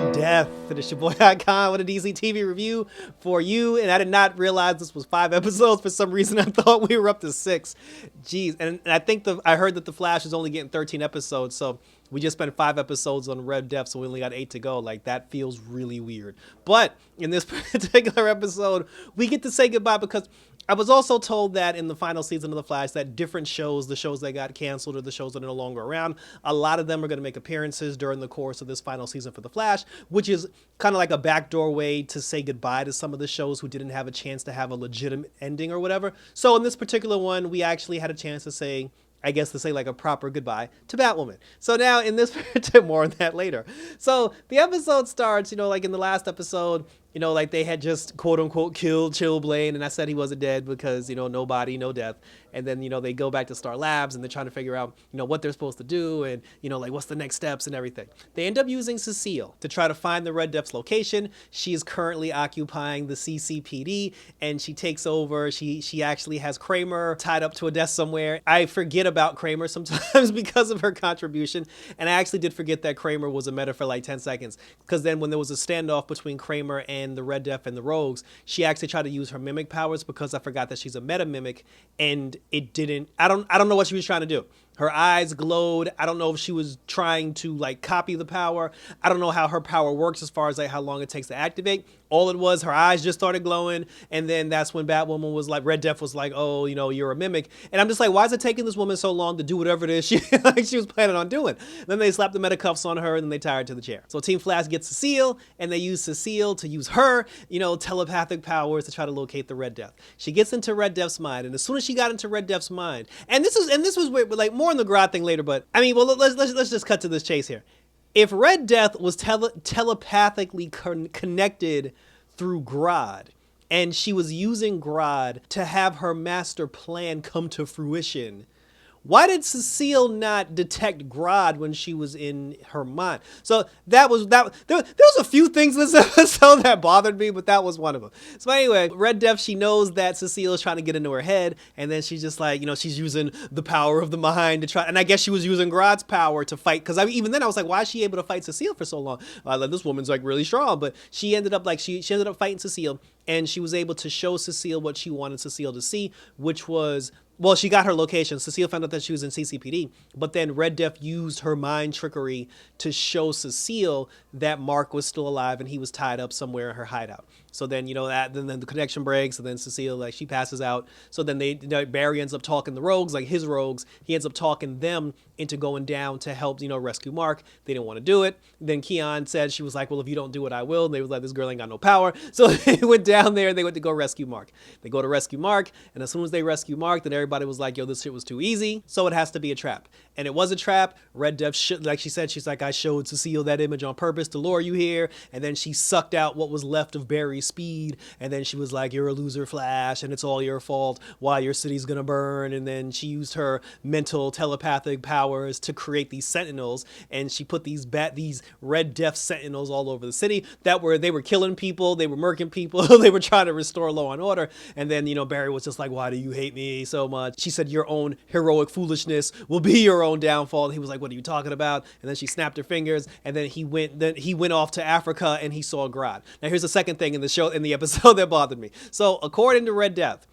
Red Death. And it's your boy Icon with a DC TV review for you. And I did not realize this was 5 episodes. For some reason, I thought we were up to 6. Jeez. And I think I heard that The Flash is only getting 13 episodes. So we just spent 5 episodes on Red Death, so we only got 8 to go. Like, that feels really weird. But in this particular episode, we get to say goodbye because I was also told that in the final season of The Flash that different shows, the shows that got canceled or the shows that are no longer around, a lot of them are going to make appearances during the course of this final season for The Flash, which is kind of like a backdoor way to say goodbye to some of the shows who didn't have a chance to have a legitimate ending or whatever. So in this particular one, we actually had a chance to say, I guess to say like a proper goodbye to Batwoman. So now in this, more on that later. So the episode starts, like in the last episode, like they had just quote unquote killed Chillblaine, and I said he wasn't dead because, no body, no death. And then, they go back to Star Labs and they're trying to figure out, what they're supposed to do and, like what's the next steps and everything. They end up using Cecile to try to find the Red Death's location. She is currently occupying the CCPD and she takes over. She actually has Kramer tied up to a desk somewhere. I forget about Kramer sometimes because of her contribution. And I actually did forget that Kramer was a meta for like 10 seconds because then when there was a standoff between Kramer and the Red Death and the Rogues, she actually tried to use her mimic powers because I forgot that she's a meta mimic and it didn't, I don't know what she was trying to do. Her eyes glowed. I don't know if she was trying to like copy the power. I don't know how her power works as far as like how long it takes to activate. All it was, her eyes just started glowing. And then that's when Batwoman was like, Red Death was like, oh, you're a mimic. And I'm just like, why is it taking this woman so long to do whatever it is she was planning on doing? Then they slapped the meta cuffs on her and then they tie her to the chair. So Team Flash gets Cecile and they use Cecile to use her, telepathic powers to try to locate the Red Death. She gets into Red Death's mind. And as soon as she got into Red Death's mind, and this was weird, but like more on the Grodd thing later, but I mean, well, let's just cut to this chase here. If Red Death was telepathically connected through Grodd, and she was using Grodd to have her master plan come to fruition, why did Cecile not detect Grodd when she was in her mind? So that was that. There was a few things in this episode that bothered me, but that was one of them. So anyway, Red Death, she knows that Cecile is trying to get into her head, and then she's just like, she's using the power of the mind to try. And I guess she was using Grodd's power to fight, because even then I was like, why is she able to fight Cecile for so long? This woman's like really strong, but she ended up like she ended up fighting Cecile, and she was able to show Cecile what she wanted Cecile to see, which was. Well, she got her location. Cecile found out that she was in CCPD, but then Red Death used her mind trickery to show Cecile that Mark was still alive and he was tied up somewhere in her hideout. So then, then the connection breaks, and then Cecile, like, she passes out. So then Barry ends up talking the Rogues, like his Rogues. He ends up talking them into going down to help, rescue Mark. They didn't want to do it. Then Keon said, she was like, well, if you don't do it, I will. And they was like, this girl ain't got no power. So they went down there and they went to go rescue Mark. They go to rescue Mark, and as soon as they rescue Mark, then everybody was like, yo, this shit was too easy. So it has to be a trap. And it was a trap. Red Death, like she said, she's like, I showed Cecile that image on purpose to lure you here. And then she sucked out what was left of Barry's speed, and then she was like, you're a loser, Flash, and it's all your fault, why your city's gonna burn. And then she used her mental telepathic powers to create these sentinels, and she put these Red Death sentinels all over the city they were killing people, they were murking people, they were trying to restore law and order. And then Barry was just like, why do you hate me so much? She said, your own heroic foolishness will be your own downfall. And he was like, what are you talking about? And then she snapped her fingers, and then he went off to Africa and he saw Grodd. Now here's the second thing in the episode that bothered me. So according to Red Death,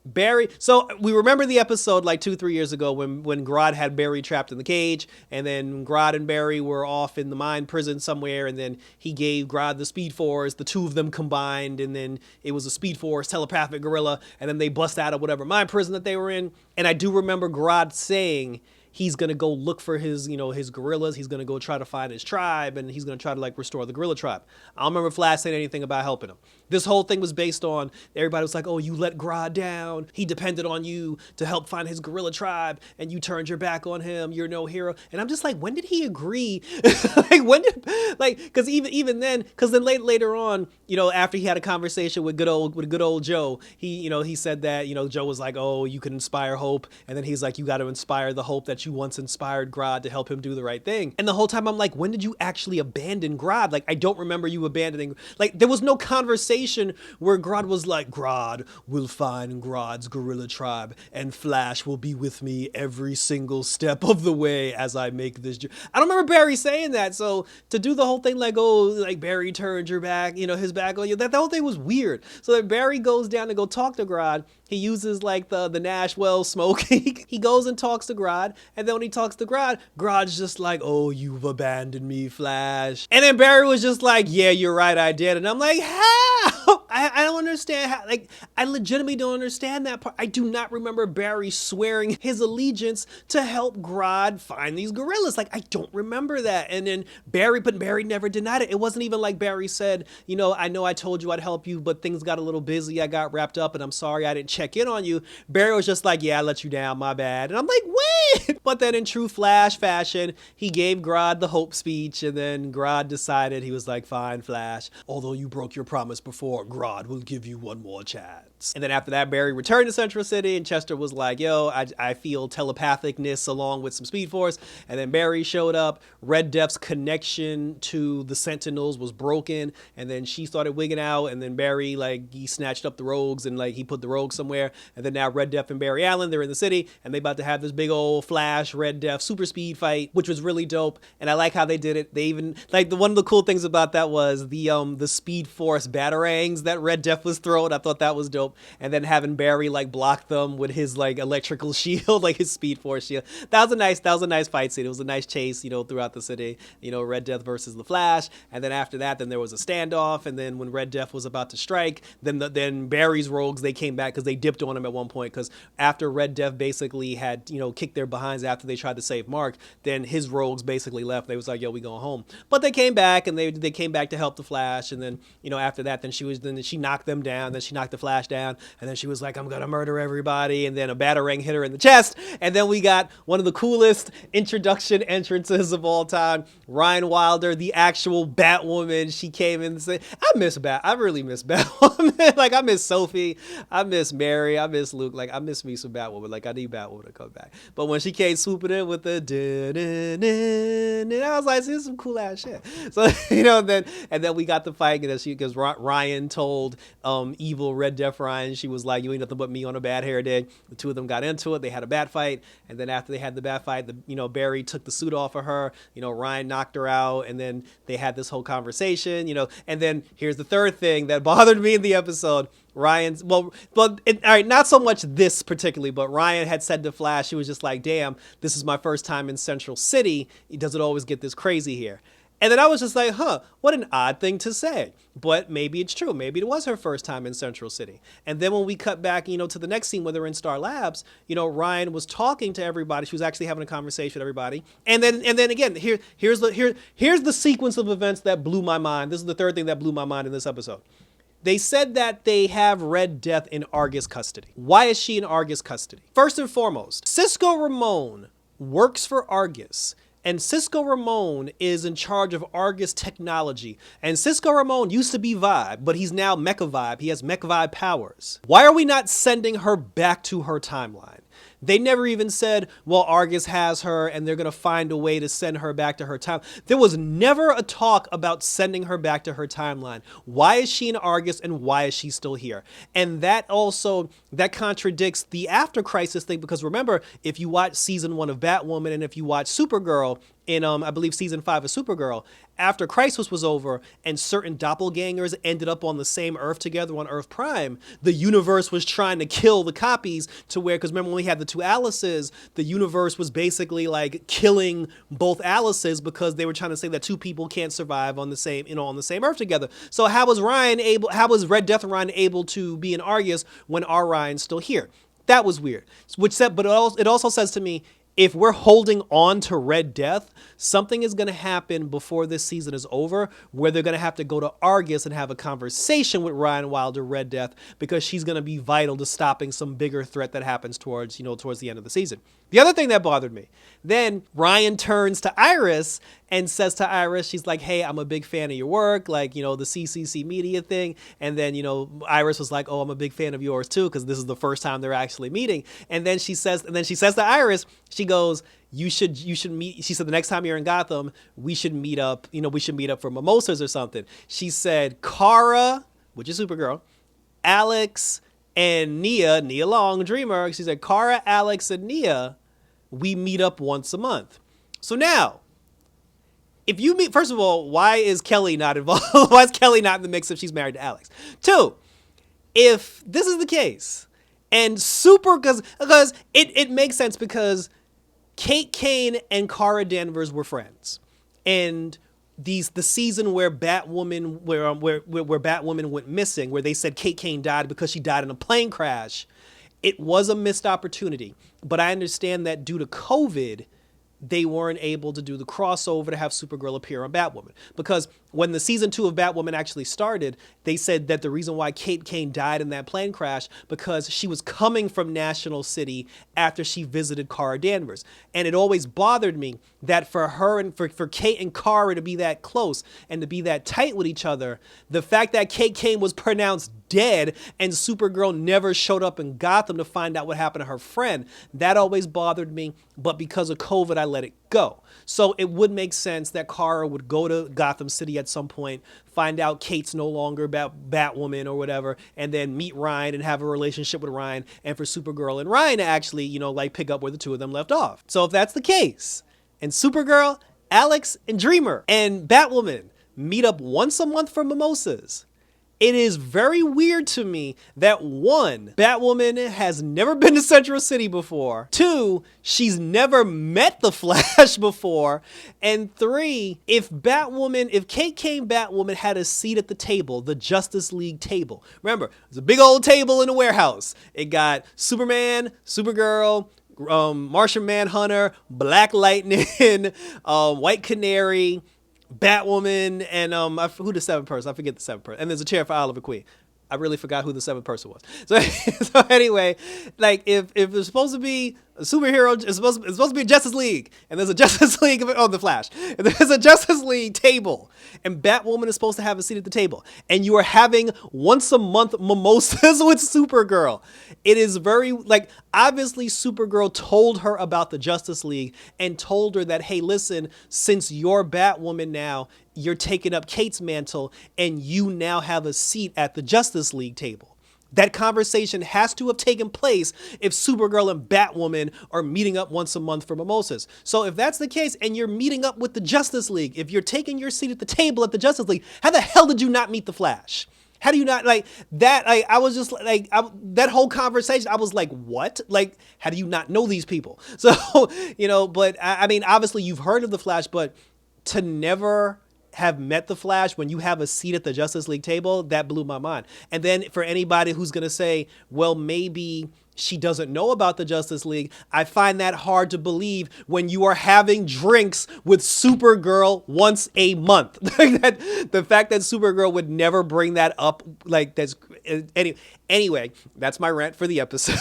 Barry, so we remember the episode like 2-3 years ago when Grodd had Barry trapped in the cage, and then Grodd and Barry were off in the mind prison somewhere, and then he gave Grodd the Speed Force, the two of them combined, and then it was a Speed Force telepathic gorilla, and then they bust out of whatever mind prison that they were in. And I do remember Grodd saying he's going to go look for his gorillas. He's going to go try to find his tribe, and he's going to try to like restore the gorilla tribe. I don't remember Flash saying anything about helping him. This whole thing was based on, everybody was like, oh, you let Grodd down. He depended on you to help find his gorilla tribe, and you turned your back on him. You're no hero. And I'm just like, when did he agree? Because even then, because then later on, after he had a conversation with good old Joe, he said that, Joe was like, oh, you can inspire hope. And then he's like, you got to inspire the hope that that you once inspired Grodd to help him do the right thing. And the whole time I'm like, when did you actually abandon Grodd? Like, I don't remember you abandoning, like, there was no conversation where Grodd was like, Grodd will find Grodd's gorilla tribe and Flash will be with me every single step of the way as I make this. I don't remember Barry saying that. So to do the whole thing like, oh, like Barry turned your back, you know, his back on you, that whole thing was weird. So that Barry goes down to go talk to Grodd. He uses like the Nashville smoke. He goes and talks to Grodd, and then when he talks to Grodd, Grodd's just like, oh, you've abandoned me, Flash. And then Barry was just like, yeah, you're right, I did. And I'm like, how? I don't understand how, like, I legitimately don't understand that part. I do not remember Barry swearing his allegiance to help Grodd find these gorillas. Like, I don't remember that. And then Barry never denied it. It wasn't even like Barry said, you know I told you I'd help you, but things got a little busy. I got wrapped up and I'm sorry I didn't check in on you. Barry was just like, yeah, I let you down, my bad. And I'm like, wait. But then in true Flash fashion, he gave Grodd the hope speech, and then Grodd decided, he was like, fine, Flash, although you broke your promise before, Grodd will give you one more chance. And then after that, Barry returned to Central City, and Chester was like, yo, I feel telepathicness along with some Speed Force. And then Barry showed up. Red Death's connection to the Sentinels was broken, and then she started wigging out, and then Barry, like, he snatched up the Rogues, and like he put the Rogues somewhere, and then now Red Death and Barry Allen, they're in the city, and they about to have this big old Flash Red Death super speed fight, which was really dope. And I like how they did it. They even, like, one of the cool things about that was the Speed Force batarangs that Red Death was throwing. I thought that was dope. And then having Barry like block them with his like electrical shield, like his Speed Force shield. That was a nice fight scene. It was a nice chase, you know, throughout the city, you know, Red Death versus the Flash. And then after that, then there was a standoff, and then when Red Death was about to strike, then Barry's Rogues, they came back because they dipped on him at one point, because after Red Death basically had, you know, kicked their behinds after they tried to save Mark, then his Rogues basically left. They was like, yo, we going home. But they came back, and they came back to help the Flash. And then, you know, after that, then she knocked them down, then she knocked the Flash down, and then she was like, I'm gonna murder everybody, and then a batarang hit her in the chest. And then we got one of the coolest introduction entrances of all time, Ryan Wilder, the actual Batwoman. She came in and said, I really miss Batwoman. Like, I miss Sophie, I miss Mary, I miss Luke. Like, I miss me some Batwoman. Like, I need Batwoman to come back. But when she came swooping in with the and I was like, this is some cool ass shit. So, you know, and then we got the fight, because Ryan told evil Red Death Ryan, she was like, you ain't nothing but me on a bad hair day. The two of them got into it. They had a bat fight, and then after they had the bat fight, Barry took the suit off of her. You know, Ryan knocked her out, and then they had this whole conversation. You know, and then here's the third thing that bothered me in the episode. All right, not so much this particularly, but Ryan had said to Flash, he was just like, damn, this is my first time in Central City. Does it always get this crazy here? And then I was just like, what an odd thing to say. But maybe it's true. Maybe it was her first time in Central City. And then when we cut back, you know, to the next scene where they're in Star Labs, you know, Ryan was talking to everybody. She was actually having a conversation with everybody. And then again, here's the sequence of events that blew my mind. This is the third thing that blew my mind in this episode. They said that they have Red Death in Argus custody. Why is she in Argus custody? First and foremost, Cisco Ramon works for Argus. And Cisco Ramon is in charge of Argus technology. And Cisco Ramon used to be Vibe, but he's now Mecha Vibe. He has Mecha Vibe powers. Why are we not sending her back to her timeline? They never even said, well, Argus has her and they're going to find a way to send her back to her time. There was never a talk about sending her back to her timeline. Why is she in Argus and why is she still here? And that contradicts the After Crisis thing, because remember, if you watch season 1 of Batwoman and if you watch Supergirl, in, I believe, season 5 of Supergirl, after Crisis was over and certain doppelgangers ended up on the same Earth together on Earth Prime, the universe was trying to kill the copies to where, because remember when we had the two Alices, the universe was basically like killing both Alices because they were trying to say that two people can't survive on the same, on the same Earth together. So how was Red Death Ryan able to be in Argus when our Ryan's still here? That was weird. But it also says to me, if we're holding on to Red Death, something is going to happen before this season is over where they're going to have to go to Argus and have a conversation with Ryan Wilder, Red Death, because she's going to be vital to stopping some bigger threat that happens towards the end of the season. The other thing that bothered me, then Ryan turns to Iris and says to Iris, she's like, hey, I'm a big fan of your work, like, the CCC media thing. And then, Iris was like, oh, I'm a big fan of yours too, because this is the first time they're actually meeting. And then she says to Iris, she goes, you should meet. She said, the next time you're in Gotham, we should meet up. We should meet up for mimosas or something. She said, Kara, which is Supergirl, Alex, and Nia Long, Dreamer. She said, Kara, Alex, and Nia, we meet up once a month. So now, if you meet, first of all, why is Kelly not involved? Why is Kelly not in the mix if she's married to Alex? Two, if this is the case, and because it makes sense, because Kate Kane and Kara Danvers were friends, and the season where Batwoman went missing, where they said Kate Kane died because she died in a plane crash, it was a missed opportunity. But I understand that due to COVID, they weren't able to do the crossover to have Supergirl appear on Batwoman. Because when the season 2 of Batwoman actually started, they said that the reason why Kate Kane died in that plane crash because she was coming from National City after she visited Kara Danvers. And it always bothered me that for her and for Kate and Kara to be that close and to be that tight with each other, the fact that Kate Kane was pronounced dead and Supergirl never showed up in Gotham to find out what happened to her friend, that always bothered me. But because of COVID, I let it go. So it would make sense that Kara would go to Gotham City at some point, find out Kate's no longer Batwoman or whatever, and then meet Ryan and have a relationship with Ryan, and for Supergirl and Ryan to actually, pick up where the two of them left off. So if that's the case, and Supergirl, Alex, and Dreamer, and Batwoman meet up once a month for mimosas, it is very weird to me that 1, Batwoman has never been to Central City before. 2, she's never met the Flash before. And 3, if Kate Kane Batwoman had a seat at the table, the Justice League table. Remember, there's a big old table in a warehouse. It got Superman, Supergirl, Martian Manhunter, Black Lightning, White Canary, Batwoman, and who the 7th person? I forget the 7th person. And there's a chair for Oliver Queen. I really forgot who the 7th person was. So anyway, like if it's supposed to be a superhero, it's supposed to be a Justice League, and there's a Justice League the Flash, and there's a Justice League table, and Batwoman is supposed to have a seat at the table, and you are having once a month mimosas with Supergirl. It is very obviously Supergirl told her about the Justice League and told her that, hey, listen, since you're Batwoman now, you're taking up Kate's mantle, and you now have a seat at the Justice League table. That conversation has to have taken place if Supergirl and Batwoman are meeting up once a month for mimosas. So if that's the case, and you're meeting up with the Justice League, if you're taking your seat at the table at the Justice League, how the hell did you not meet the Flash? How do you not that? I was just that whole conversation. I was like, what? How do you not know these people? So, but I mean, obviously you've heard of the Flash, but to never have met the Flash when you have a seat at the Justice League table, that blew my mind. And then for anybody who's going to say, well, maybe she doesn't know about the Justice League, I find that hard to believe when you are having drinks with Supergirl once a month. The fact that Supergirl would never bring that up, that's anyway, that's my rant for the episode.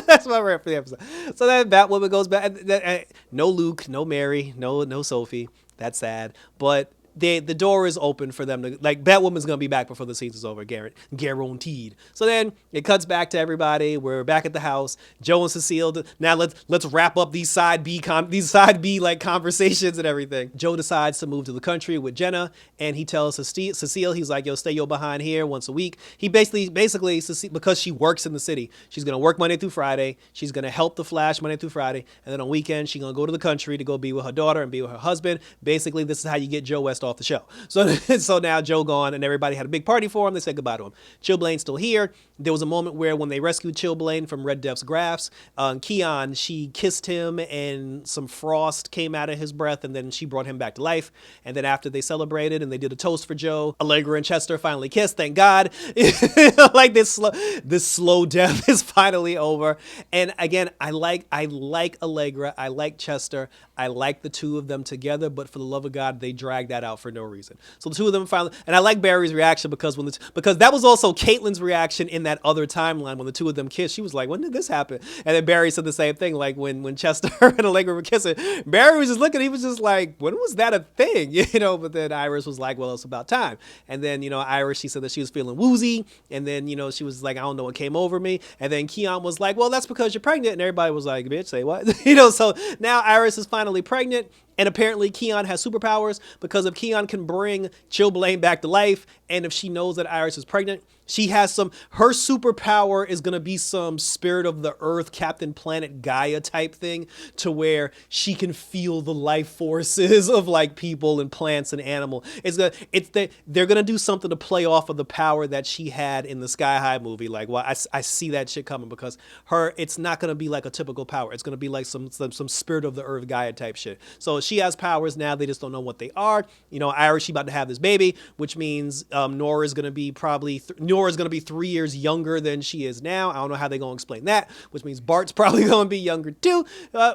That's my rant for the episode. So then Batwoman goes back. No Luke, no Mary, no Sophie. That's sad. But the door is open for them to, Batwoman's gonna be back before the season's over, guaranteed. So then it cuts back to everybody. We're back at the house. Joe and Cecile. Now let's wrap up these side B conversations and everything. Joe decides to move to the country with Jenna, and he tells Cecile, he's like, yo, stay your behind here once a week. He basically because she works in the city, she's gonna work Monday through Friday. She's gonna help the Flash Monday through Friday, and then on weekends she's gonna go to the country to go be with her daughter and be with her husband. Basically, this is how you get Joe West off the show. So now Joe gone, and everybody had a big party for him. They said goodbye to him. Chillblaine's still here. There was a moment where when they rescued Chillblaine from Red Death's grasp, Keon, she kissed him and some frost came out of his breath, and then she brought him back to life. And then after they celebrated and they did a toast for Joe, Allegra and Chester finally kissed. Thank God. This slow death is finally over. And again, I like Allegra. I like Chester. I like the two of them together, but for the love of God, they dragged that out for no reason. So the two of them finally, and I like Barry's reaction because because that was also Caitlyn's reaction in that other timeline when the two of them kissed. She was like, "When did this happen?" And then Barry said the same thing, like when Chester and Allegra were kissing, Barry was just looking. He was just like, "When was that a thing?" But then Iris was like, "Well, it's about time." And then Iris, she said that she was feeling woozy, and then she was like, "I don't know what came over me." And then Keon was like, "Well, that's because you're pregnant," and everybody was like, "Bitch, say what?" So now Iris is finally pregnant. And apparently Keon has superpowers because if Keon can bring Chilblain back to life, and if she knows that Iris is pregnant, she has her superpower is going to be some spirit of the earth, Captain Planet Gaia type thing, to where she can feel the life forces of like people and plants and animal. They're going to do something to play off of the power that she had in the Sky High movie. Like, well, I see that shit coming because it's not going to be like a typical power. It's going to be like some spirit of the earth Gaia type shit. So she has powers now. They just don't know what they are. Iris, she about to have this baby, which means Nora is going to be 3 years younger than she is now. I don't know how they're going to explain that, which means Bart's probably going to be younger too.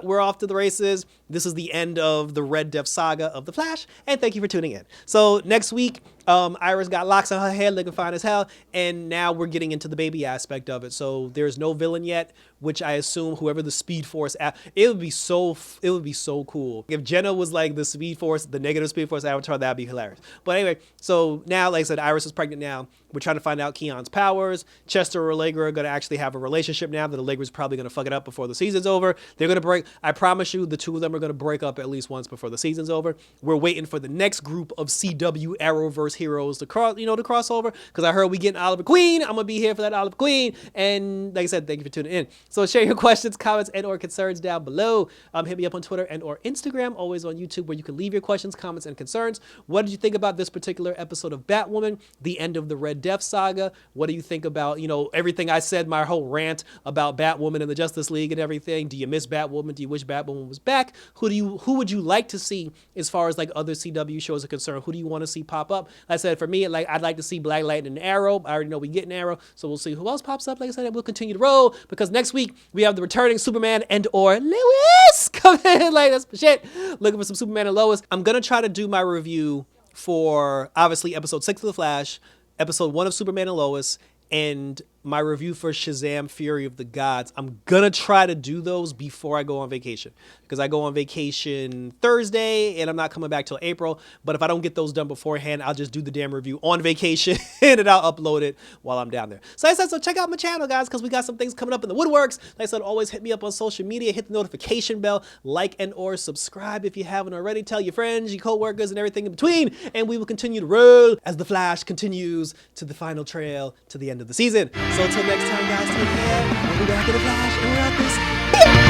We're off to the races. This is the end of the Red Death saga of The Flash, and thank you for tuning in. So next week, Iris got locks on her head looking fine as hell, and now we're getting into the baby aspect of it. So there's no villain yet, which I assume whoever the Speed Force, it would be so cool if Jenna was like the Speed Force, the negative Speed Force avatar. That'd be hilarious. But anyway, so now, like I said, Iris is pregnant now. We're trying to find out Keon's powers. Chester or Allegra are going to actually have a relationship now that Allegra's probably going to fuck it up before the season's over. They're going to break. I promise you, the two of them are going to break up at least once before the season's over. We're waiting for the next group of CW Arrowverse heroes to cross over, because I heard we getting Oliver Queen. I'm going to be here for that Oliver Queen. And like I said, thank you for tuning in. So share your questions, comments, and or concerns down below. Hit me up on Twitter and or Instagram, always on YouTube, where you can leave your questions, comments, and concerns. What did you think about this particular episode of Batwoman, the end of the Red Death saga? What do you think about, everything I said, my whole rant about Batwoman and the Justice League and everything? Do you miss Batwoman? Do you wish Batwoman was back? Who would you like to see as far as like other CW shows are concerned? Who do you want to see pop up? Like I said, for me, like I'd like to see Black Lightning and Arrow. I already know we get an Arrow, so we'll see who else pops up. Like I said, we'll continue to roll, because next week we have the returning Superman and or Lois coming in. Like, that's shit. Looking for some Superman and Lois. I'm gonna try to do my review for obviously episode 6 of The Flash, episode 1 of Superman and Lois, and my review for Shazam Fury of the Gods. I'm gonna try to do those before I go on vacation, because I go on vacation Thursday and I'm not coming back till April. But if I don't get those done beforehand, I'll just do the damn review on vacation and I'll upload it while I'm down there. So like I said, so check out my channel, guys, because we got some things coming up in the woodworks. Like I said, always hit me up on social media, hit the notification bell, like and or subscribe if you haven't already. Tell your friends, your co-workers, and everything in between, and we will continue to roll as the Flash continues to the final trail to the end of the season. So until next time, guys, take care. We'll be back in the Flash, and we're out this.